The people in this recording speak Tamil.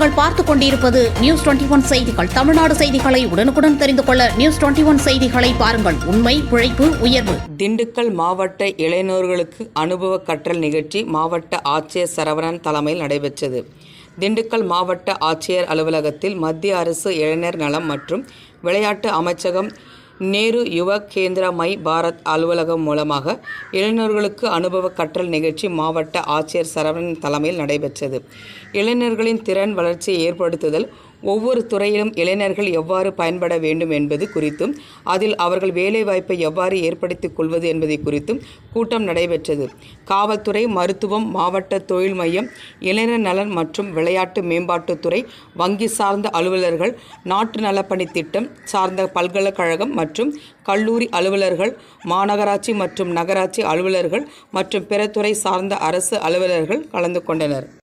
நீங்கள் பார்த்துக் கொண்டிருப்பது நியூஸ் 21 செய்திகள். தமிழ்நாடு செய்திகளை உடனுக்குடன் தெரிந்து கொள்ள நியூஸ் 21 செய்திகளை பாருங்கள். உண்மை, உழைப்பு, உயர்வு. திண்டுக்கல் மாவட்ட இளைஞர்களுக்கு அனுபவ கற்றல் நிகழ்ச்சி மாவட்ட ஆட்சியர் சரவணன் தலைமையில் நடைபெற்றது. திண்டுக்கல் மாவட்ட ஆட்சியர் அலுவலகத்தில் மத்திய அரசு இளைஞர் நலம் மற்றும் விளையாட்டு அமைச்சகம் நேரு யுவ கேந்திர மை பாரத் அலுவலகம் மூலமாக இளைஞர்களுக்கு அனுபவ கற்றல் நிகழ்ச்சி மாவட்ட ஆட்சியர் சரவணன் தலைமையில் நடைபெற்றது. இளைஞர்களின் திறன் வளர்ச்சியை ஏற்படுத்துதல், ஒவ்வொரு துறையிலும் இளைஞர்கள் எவ்வாறு பயன்பட வேண்டும் என்பது குறித்தும் அதில் அவர்கள் வேலைவாய்ப்பை எவ்வாறு ஏற்படுத்திக் கொள்வது என்பதை குறித்தும் கூட்டம் நடைபெற்றது. காவல்துறை, மருத்துவம், மாவட்ட தொழில் மையம், இளைஞர் நலன் மற்றும் விளையாட்டு மேம்பாட்டுத்துறை, வங்கி சார்ந்த அலுவலர்கள், நாட்டு நலப்பணி திட்டம் சார்ந்த பல்கலைக்கழகம் மற்றும் கல்லூரி அலுவலர்கள், மாநகராட்சி மற்றும் நகராட்சி அலுவலர்கள் மற்றும் பிற துறை சார்ந்த அரசு அலுவலர்கள் கலந்து கொண்டனர்.